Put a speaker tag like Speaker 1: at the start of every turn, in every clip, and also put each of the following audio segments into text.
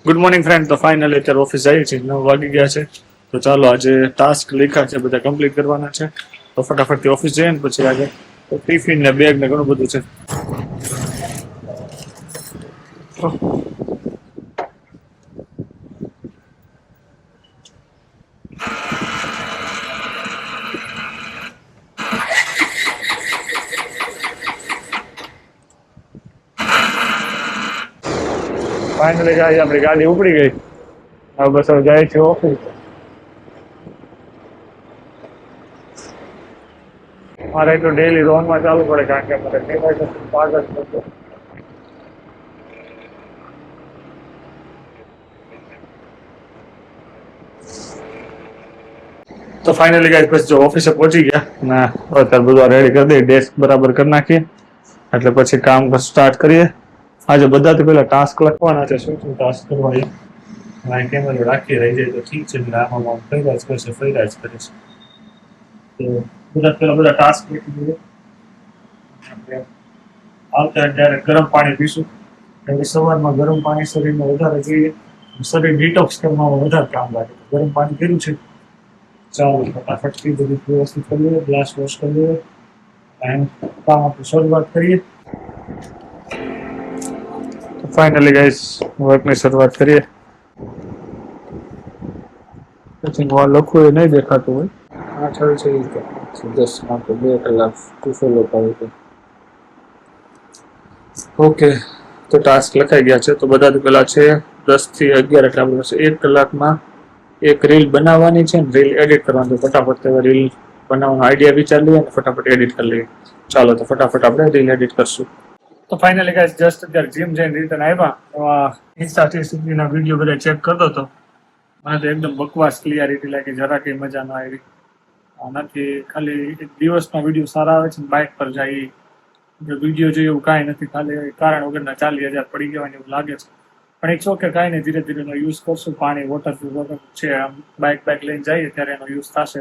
Speaker 1: Good morning friend. તો finally અત્યારે office જઈએ છીએ, 9 વાગી ગયા છે. તો ચાલો આજે ટાસ્ક લખ્યા છે બધા કમ્પ્લીટ કરવાના છે. તો ફટાફટથી ઓફિસ જઈએ ને પછી આજે ટિફિન ને બેગ ને ઘણું બધું છે. ફાઇનલી જાય આપણી ગાડી ઉપડી ગઈ. હવે બસ હવે જાય છે ઓફિસ. મારે તો ડેલી રોનમાં ચાલુ પડે કારણ કે અમારે પાગલ છે. તો ફાઇનલી ગાઈસ પછી જો ઓફિસે પહોંચી ગયા ના અત્યારે બધું રેડી કરી દઈએ, ડેસ્ક બરાબર કરી નાખીએ એટલે પછી કામ સ્ટાર્ટ કરીએ. આજે બધા તો પેલા ટાસ્ક લખવાના છે, શું શું ટાસ્ક કરવા એ કેમેરો રાખી રહી જાય તો ઠીક છે. આમાં ફર્યા જ કરશે તો પેલા બધા ટાસ્ક લખી દઈએ. આવતા ત્યારે ગરમ પાણી પીશું. સવારમાં ગરમ પાણી શરીરને વધારે જોઈએ, શરીર ડિટોક્સ કરવામાં વધારે કામ લાગે. ગરમ પાણી પીવું છે. ચાલો ફટાફટથી બધું વ્યવસ્થિત કરી લઈએ, ગ્લાસ વોશ કરી લઈએ અને કામ આપણે શરૂઆત કરીએ. ફાઇનલી ગાઈસ વર્કની શરૂઆત કરીએ. પછી હું લખું એ નહીં દેખાતું હોય. 8 છે 10 માટે 2 કલાક ફોલો કરે છે. ઓકે, તો ટાસ્ક લખાઈ ગયા છે. તો બધા પેલા છે 10 થી 11 એટલે આપણે 1 કલાકમાં એક રીલ બનાવવાની છે ને રીલ એડિટ કરવાની. ફટાફટ રીલ બનાવવાનો આઈડિયા વિચાર લઈએ અને ફટાફટ એડિટ કરી લઈએ. ચાલો તો ફટાફટ આપણે રીલ એડિટ કરશું. તો ફાઇનલી ગાઈસ જસ્ટ અત્યારે જીમ જઈને રિટર્ન આવ્યા. એમાં ઇન્સ્ટા વિડીયો બધા ચેક કરતો હતો. મને તો એકદમ બકવાસ ક્લિયરિટી લાગી, જરા કઈ મજા ના આવી. નથી ખાલી એક દિવસના વિડીયો સારા આવે છે, બાઇક પર જાય વિડીયો જોઈએ એવું કાંઈ નથી. ખાલી કારણ વગરના 40,000 પડી ગયા એવું લાગે છે. પણ એક શોખ કે કાંઈ નહીં, ધીરે ધીરે એનો યુઝ કરશું. પાણી વોટરપ્રૂફ છે, આમ બાઇક લઈને જઈએ ત્યારે એનો યુઝ થશે.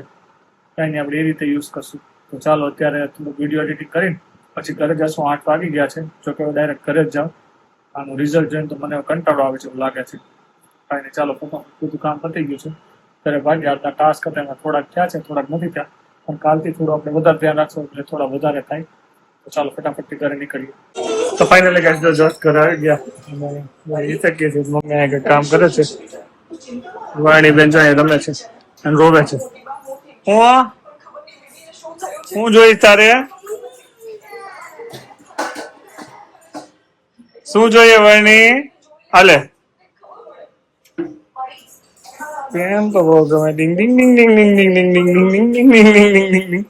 Speaker 1: કાંઈ નહીં, આપણે એ રીતે યુઝ કરશું. તો ચાલો અત્યારે થોડુંક વિડીયો એડિટિંગ કરીને પછી ઘરે જશું. 8 વાગી ગયા છે. જોકે ડાયરેક્ટ ઘરે જ જાઉં. આનું રિઝલ્ટ જોઈને તો મને કંટાળો આવે છે એવું લાગે છે. કાંઈ નહીં, ચાલો બધું કામ પતી ગયું છે. ત્યારે ભાગ્યા આજના ટાસ્ક હતા એમાં થોડાક થયા છે, થોડાક નથી થયા. પણ કાલથી થોડું આપણે વધારે ધ્યાન રાખશું એટલે થોડા વધારે થાય. તો ચાલો ફટાફટથી ઘરે નીકળીએ. તો ફાઇનલી ગાઈસ જો જસ્ટ ઘરે આવી ગયા. એ થકી છે મમ્મી આગળ કામ કરે છે. વાણી બેન જાય રમે છે અને રોવે છે. હું જોઈશ તારે? શું જોઈએ વર્ણી? હાલે પેન તો બહુ ગમે. ડિંગ ડિંગ ડિંગ ડિંગ ડિંગ ડિંગ ડિંગ ડિંગ ડિંગ ડિંગ ડિંગ ડિંગ ડિંગ ડિંગ ડિંગ ડિંગ.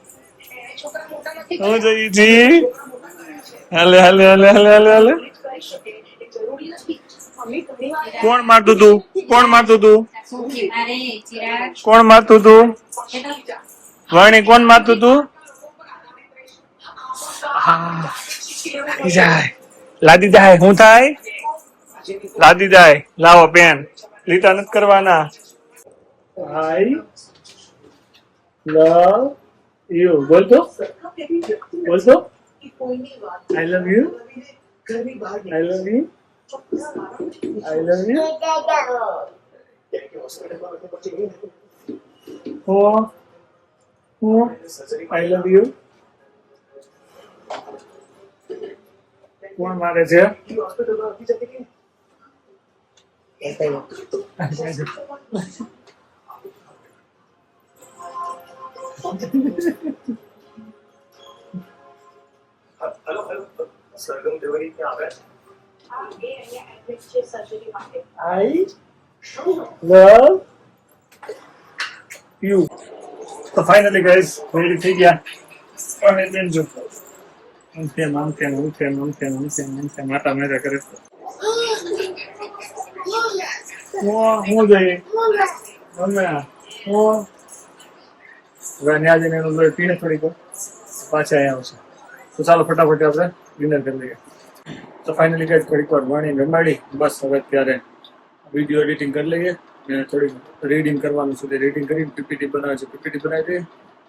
Speaker 1: શું જોઈએ જી? હાલે હાલે હાલે હાલે હાલે હાલે. કોણ મારતું તું? કોણ મારતું તું? કોણ મારતું તું? વર્ણી કોણ મારતું તું? જાય લાદી જાય. શું થાય? લાદી જાય. લાવો પેન. લીટા નથી કરવાના. I love you. બોલતો બોલતો I love you. I love you. I love you. I love you. કોણ મારે છે? સરગમ દેવરી ક્યાં આવે? I love you. તો ફાઇનલી ગાઈસ રેડી થઈ ગયા. અને બેન જો માતા મેરા કરે. હું જોઈએ ન્યા જઈને એનું પીને થોડીક પાછા અહીંયા આવશે. તો ચાલો ફટાફટ આપણે ડિનર કરી લઈએ. તો ફાઇનલી ગાઈસ થોડીક વાર વાણી રમાડી બસ હવે અત્યારે વિડીયો એડિટિંગ કરી લઈએ અને થોડીક રીડિંગ કરવાનું છે. રીડિંગ કરી પીપીટી બનાવે છે, પીપીટી બનાવી દઈએ.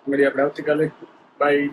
Speaker 1: મળીએ આપણે આવતીકાલે. બાય.